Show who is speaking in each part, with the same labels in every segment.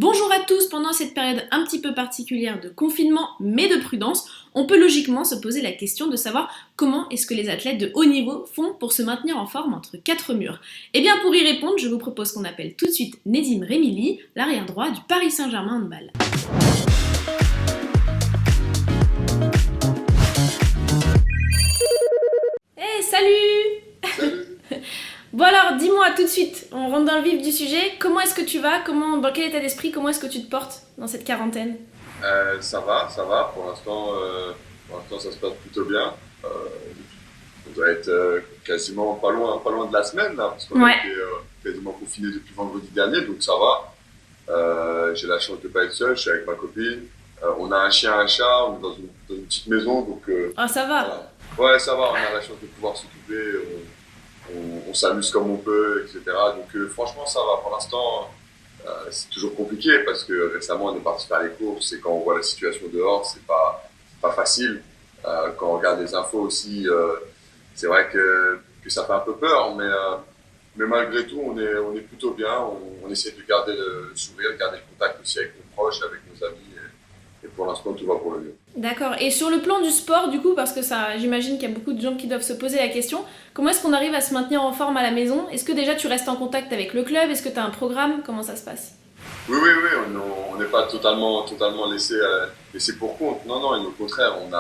Speaker 1: Bonjour à tous, pendant cette période un petit peu particulière de confinement mais de prudence, on peut logiquement se poser la question de savoir comment est-ce que les athlètes de haut niveau font pour se maintenir en forme entre quatre murs. Et bien pour y répondre, je vous propose qu'on appelle tout de suite Nedim Remili, l'arrière droit du Paris Saint-Germain handball. Hey, salut. Bon alors, dis-moi tout de suite, on rentre dans le vif du sujet, comment est-ce que tu vas, dans quel état d'esprit, comment est-ce que tu te portes dans cette quarantaine?
Speaker 2: Ça va. Pour l'instant, ça se passe plutôt bien. On doit être quasiment pas loin de la semaine là, parce qu'on a été quasiment confinés depuis vendredi dernier, donc ça va. J'ai la chance de pas être seul, je suis avec ma copine. On a un chien, un chat, on est dans une petite maison, donc.
Speaker 1: Ça va.
Speaker 2: Voilà. Ouais, ça va. On a la chance de pouvoir s'occuper. On s'amuse comme on peut, etc. Donc franchement, ça va. Pour l'instant, c'est toujours compliqué parce que récemment, on est parti faire les courses et quand on voit la situation dehors, c'est pas facile. Quand on regarde les infos aussi, c'est vrai que ça fait un peu peur, mais malgré tout, on est plutôt bien. On essaie de garder le sourire, de garder le contact aussi avec nos proches, avec nos amis. Et pour l'instant, tout va pour le mieux.
Speaker 1: D'accord. Et sur le plan du sport, du coup, parce que ça, j'imagine qu'il y a beaucoup de gens qui doivent se poser la question, comment est-ce qu'on arrive à se maintenir en forme à la maison? Est-ce que déjà tu restes en contact avec le club? Est-ce que tu as un programme? Comment ça se passe?
Speaker 2: Oui, on n'est pas totalement laissé pour compte. Non, et au contraire, on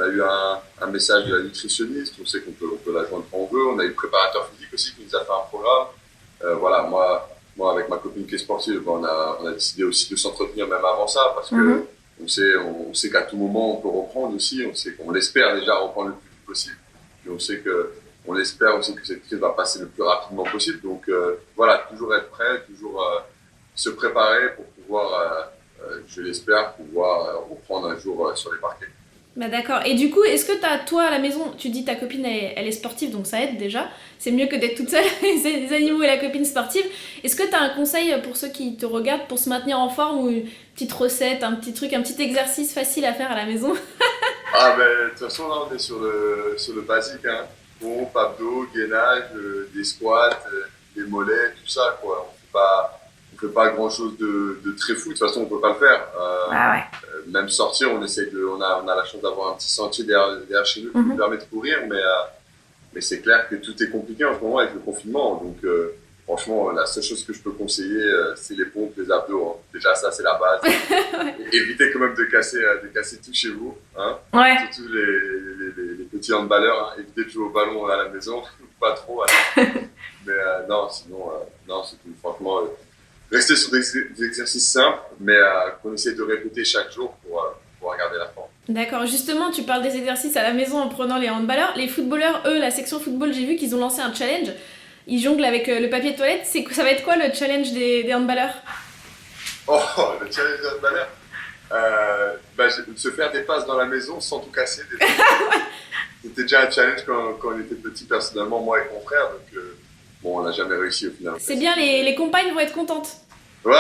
Speaker 2: a eu un message de la nutritionniste, on sait qu'on peut la joindre quand on veut. On a eu le préparateur physique aussi qui nous a fait un programme. Voilà, moi, avec ma copine qui est sportive, on a décidé aussi de s'entretenir même avant ça parce que on sait qu'à tout moment on peut reprendre aussi. On l'espère déjà reprendre le plus vite possible. Puis on espère aussi que cette crise va passer le plus rapidement possible. Donc voilà, toujours être prêt, toujours se préparer pour pouvoir, je l'espère, reprendre un jour sur les parquets.
Speaker 1: Bah d'accord. Et du coup, est-ce que toi à la maison, tu dis ta copine elle est sportive, donc ça aide déjà. C'est mieux que d'être toute seule, les animaux et la copine sportive. Est-ce que tu as un conseil pour ceux qui te regardent pour se maintenir en forme ou une petite recette, un petit truc, un petit exercice facile à faire à la maison?
Speaker 2: De toute façon, là, on est sur le basique, hein. Pompe, abdos, gainage, des squats, des mollets, tout ça, quoi. On fait pas grand chose de très fou. De toute façon, on peut pas le faire. Même sortir, on a la chance d'avoir un petit sentier derrière chez nous qui nous permet de courir, mais c'est clair que tout est compliqué en ce moment avec le confinement. Donc, franchement, la seule chose que je peux conseiller, c'est les pompes, les abdos. Hein. Déjà, ça, c'est la base. Évitez quand même de casser tout chez vous. Hein.
Speaker 1: Ouais.
Speaker 2: Surtout les petits handballeurs. Hein. Évitez de jouer au ballon à la maison. Pas trop. Mais non, sinon, c'est tout. Franchement, rester sur des exercices simples, mais qu'on essaie de répéter chaque jour pour garder la forme.
Speaker 1: D'accord, justement, tu parles des exercices à la maison en prenant les handballeurs. Les footballeurs, eux, la section football, j'ai vu qu'ils ont lancé un challenge. Ils jonglent avec le papier de toilette. Ça va être quoi le challenge des handballeurs?
Speaker 2: Oh, le challenge des handballeurs se faire des passes dans la maison sans tout casser. C'était déjà un challenge quand on était petit, personnellement, moi et mon frère. Donc, on n'a jamais réussi au final.
Speaker 1: C'est bien, les compagnes vont être contentes.
Speaker 2: Ouais,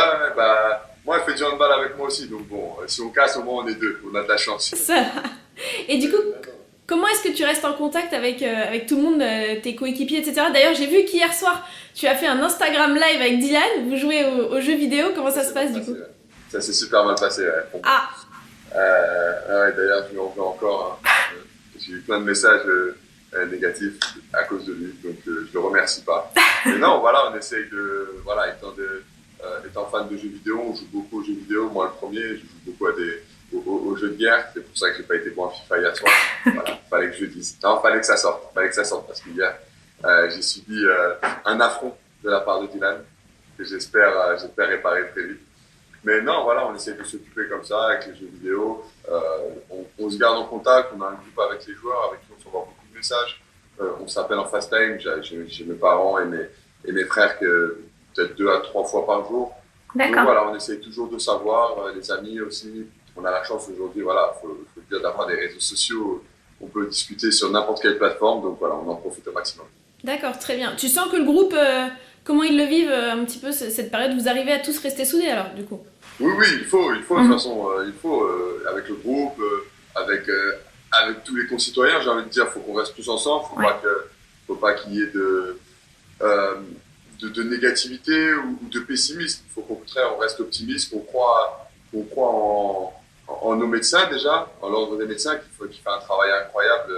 Speaker 2: moi, elle fait du handball avec moi aussi. Donc bon, si on casse, au moins on est deux. On a de la chance.
Speaker 1: Ça. Et du coup, comment est-ce que tu restes en contact avec tout le monde, tes coéquipiers, etc. D'ailleurs, j'ai vu qu'hier soir, tu as fait un Instagram live avec Dylan. Vous jouez aux jeux vidéo. Comment ça se passe du coup?
Speaker 2: Ouais. Ça s'est super mal passé. Ouais. D'ailleurs, je lui en veux encore. Hein. J'ai eu plein de messages négatifs à cause de lui. Donc je le remercie pas. Mais non, voilà, on essaye de... Voilà, étant fan de jeux vidéo, on joue beaucoup aux jeux vidéo. Moi, le premier, je joue beaucoup aux jeux de guerre. C'est pour ça que j'ai pas été bon à FIFA hier soir. Voilà, fallait que je dise. Non, fallait que ça sorte. Parce qu'hier, j'ai subi un affront de la part de Dylan que j'espère réparer très vite. Mais non, voilà, on essaie de s'occuper comme ça avec les jeux vidéo. On se garde en contact. On a un groupe avec les joueurs avec qui on s'envoie beaucoup de messages. On s'appelle en fast time. J'ai mes parents et mes frères que peut-être 2 à 3 fois par jour.
Speaker 1: D'accord.
Speaker 2: Donc voilà, on essaie toujours de savoir, les amis aussi. On a la chance aujourd'hui, voilà, faut dire d'avoir des réseaux sociaux. On peut discuter sur n'importe quelle plateforme, donc voilà, on en profite au maximum.
Speaker 1: D'accord, très bien. Tu sens que le groupe, comment ils le vivent un petit peu cette période? Vous arrivez à tous rester soudés alors, du coup?
Speaker 2: Oui, il faut de toute façon, avec le groupe, avec tous les concitoyens, j'ai envie de dire, faut qu'on reste tous ensemble, faut pas qu'il y ait de négativité ou de pessimisme. Il faut qu'au contraire, on reste optimiste, qu'on croit en nos médecins déjà, en l'ordre des médecins qui fait un travail incroyable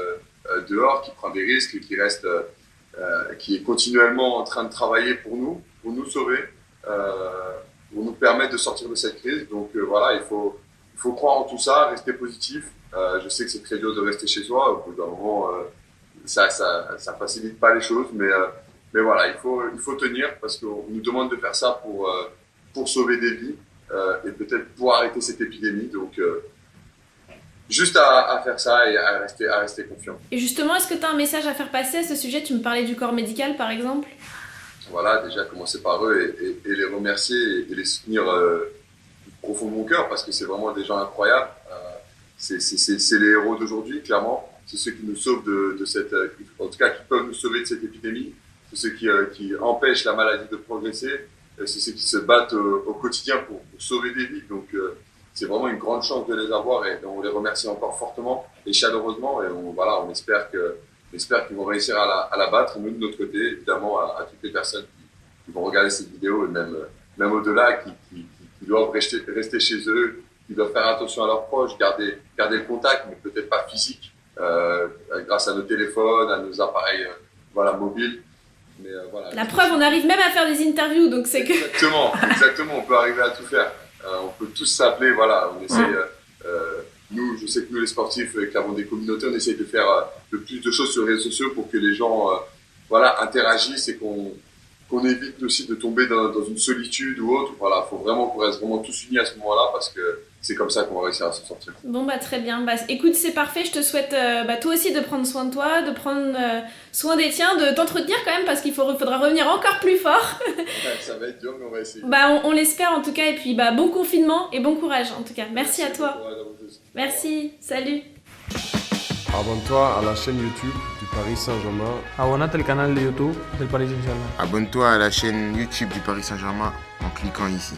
Speaker 2: dehors, qui prend des risques, qui est continuellement en train de travailler pour nous sauver, pour nous permettre de sortir de cette crise. Donc voilà, il faut croire en tout ça, rester positif. Je sais que c'est très dur de rester chez soi. Au bout d'un moment, ça facilite pas les choses, mais voilà, il faut tenir parce qu'on nous demande de faire ça pour sauver des vies et peut-être pour arrêter cette épidémie. Donc juste à faire ça et à rester confiant.
Speaker 1: Et justement, est-ce que tu as un message à faire passer à ce sujet? Tu me parlais du corps médical par exemple.
Speaker 2: Voilà, déjà commencer par eux et les remercier et les soutenir du profond de mon cœur parce que c'est vraiment des gens incroyables. C'est les héros d'aujourd'hui, clairement. C'est ceux qui nous sauvent de cette, en tout cas qui peuvent nous sauver de cette épidémie. C'est ceux qui empêchent la maladie de progresser. C'est ceux qui se battent au quotidien pour sauver des vies. Donc c'est vraiment une grande chance de les avoir et on les remercie encore fortement et chaleureusement. Et on espère qu'ils vont réussir à la battre. Et nous, de notre côté, évidemment, à toutes les personnes qui vont regarder cette vidéo et même au-delà, qui doivent rester chez eux, qui doivent faire attention à leurs proches, garder le contact, mais peut-être pas physique, grâce à nos téléphones, à nos appareils mobiles. Mais, voilà,
Speaker 1: la preuve, on arrive même à faire des interviews, donc c'est que...
Speaker 2: Exactement, on peut arriver à tout faire. On peut tous s'appeler, voilà, on essaye... je sais que nous, les sportifs, qui avons des communautés, on essaye de faire le plus de choses sur les réseaux sociaux pour que les gens interagissent et qu'on évite aussi de tomber dans une solitude ou autre. Voilà, il faut vraiment qu'on reste vraiment tous unis à ce moment-là parce que c'est comme ça qu'on va réussir à s'en sortir.
Speaker 1: Bon, très bien. Écoute, c'est parfait. Je te souhaite toi aussi de prendre soin de toi, de prendre soin des tiens, de t'entretenir quand même parce qu'il faudra revenir encore plus fort.
Speaker 2: Ça va être dur, mais on va essayer.
Speaker 1: On l'espère en tout cas. Et puis, bon confinement et bon courage en tout cas. Merci à toi. Merci. Salut.
Speaker 3: Abonne-toi à la chaîne YouTube du Paris Saint-Germain.
Speaker 4: Abonnate al canal de YouTube del Paris Saint-Germain.
Speaker 5: Abonne-toi à la chaîne YouTube du Paris Saint-Germain en cliquant ici.